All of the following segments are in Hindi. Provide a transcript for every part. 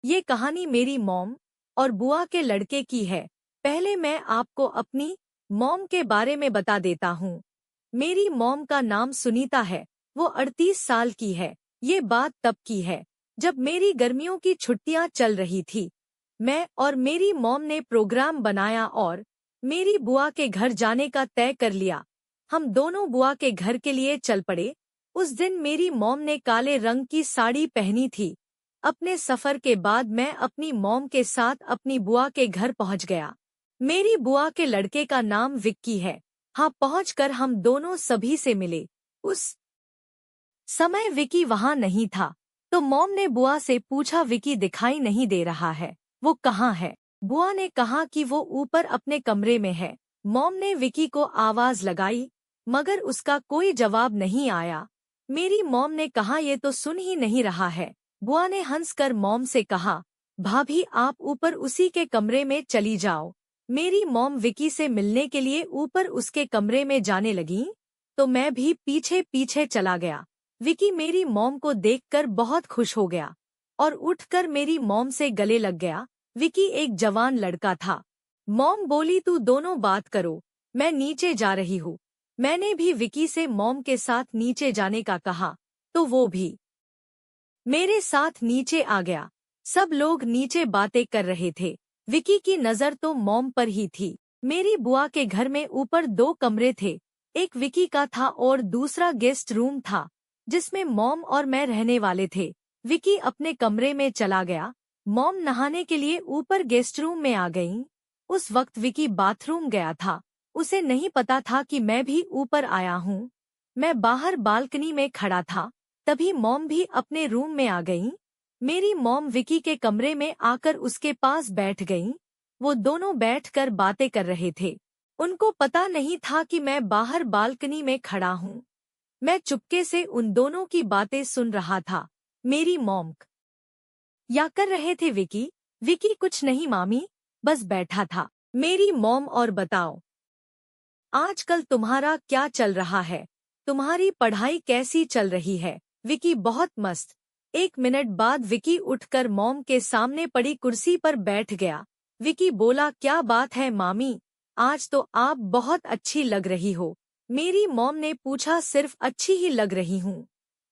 ये कहानी मेरी मॉम और बुआ के लड़के की है। पहले मैं आपको अपनी मॉम के बारे में बता देता हूँ। मेरी मॉम का नाम सुनीता है। वो 38 साल की है। ये बात तब की है जब मेरी गर्मियों की छुट्टियां चल रही थी। मैं और मेरी मॉम ने प्रोग्राम बनाया और मेरी बुआ के घर जाने का तय कर लिया। हम दोनों बुआ के घर के लिए चल पड़े। उस दिन मेरी मॉम ने काले रंग की साड़ी पहनी थी। अपने सफर के बाद मैं अपनी मॉम के साथ अपनी बुआ के घर पहुंच गया। मेरी बुआ के लड़के का नाम विक्की है। हाँ, पहुंचकर हम दोनों सभी से मिले। उस समय विकी वहां नहीं था, तो मॉम ने बुआ से पूछा, विकी दिखाई नहीं दे रहा है, वो कहाँ है? बुआ ने कहा कि वो ऊपर अपने कमरे में है। मॉम ने विकी को आवाज लगाई, मगर उसका कोई जवाब नहीं आया। मेरी मॉम ने कहा, ये तो सुन ही नहीं रहा है। बुआ ने हंसकर मॉम से कहा, भाभी आप ऊपर उसी के कमरे में चली जाओ। मेरी मॉम विकी से मिलने के लिए ऊपर उसके कमरे में जाने लगी, तो मैं भी पीछे पीछे चला गया। विकी मेरी मॉम को देखकर बहुत खुश हो गया और उठकर मेरी मॉम से गले लग गया। विकी एक जवान लड़का था। मॉम बोली, तू दोनों बात करो, मैं नीचे जा रही हूँ। मैंने भी विकी से मॉम के साथ नीचे जाने का कहा, तो वो भी मेरे साथ नीचे आ गया। सब लोग नीचे बातें कर रहे थे। विकी की नजर तो मॉम पर ही थी। मेरी बुआ के घर में ऊपर 2 कमरे थे। एक विकी का था और दूसरा गेस्ट रूम था, जिसमें मॉम और मैं रहने वाले थे। विकी अपने कमरे में चला गया। मॉम नहाने के लिए ऊपर गेस्ट रूम में आ गई। उस वक्त विकी बाथरूम गया था। उसे नहीं पता था कि मैं भी ऊपर आया हूँ। मैं बाहर बालकनी में खड़ा था। तभी मॉम भी अपने रूम में आ गईं। मेरी मॉम विकी के कमरे में आकर उसके पास बैठ गईं। वो दोनों बैठकर बातें कर रहे थे। उनको पता नहीं था कि मैं बाहर बालकनी में खड़ा हूँ। मैं चुपके से उन दोनों की बातें सुन रहा था। मेरी मॉम क्या कर रहे थे विकी? विकी कुछ नहीं मामी, बस बैठा था। मेरी मॉम, और बताओ आजकल तुम्हारा क्या चल रहा है? तुम्हारी पढ़ाई कैसी चल रही है? विकी बहुत मस्त। 1 मिनट बाद विकी उठकर मॉम के सामने पड़ी कुर्सी पर बैठ गया। विकी बोला, क्या बात है मामी, आज तो आप बहुत अच्छी लग रही हो। मेरी मॉम ने पूछा, सिर्फ अच्छी ही लग रही हूँ।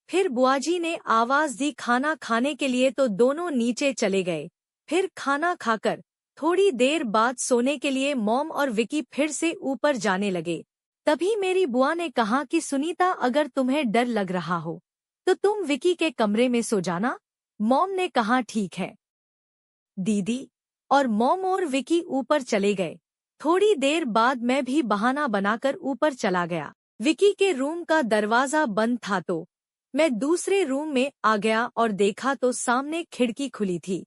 फिर बुआजी ने आवाज दी, खाना खाने के लिए, तो दोनों नीचे चले गए। फिर खाना खाकर थोड़ी देर बाद सोने के लिए मॉम और विकी फिर से ऊपर जाने लगे। तभी मेरी बुआ ने कहा कि सुनीता, अगर तुम्हें डर लग रहा हो तो तुम विकी के कमरे में सो जाना। मॉम ने कहा, ठीक है दीदी। और मॉम और विकी ऊपर चले गए। थोड़ी देर बाद मैं भी बहाना बनाकर ऊपर चला गया। विकी के रूम का दरवाजा बंद था, तो मैं दूसरे रूम में आ गया और देखा तो सामने खिड़की खुली थी।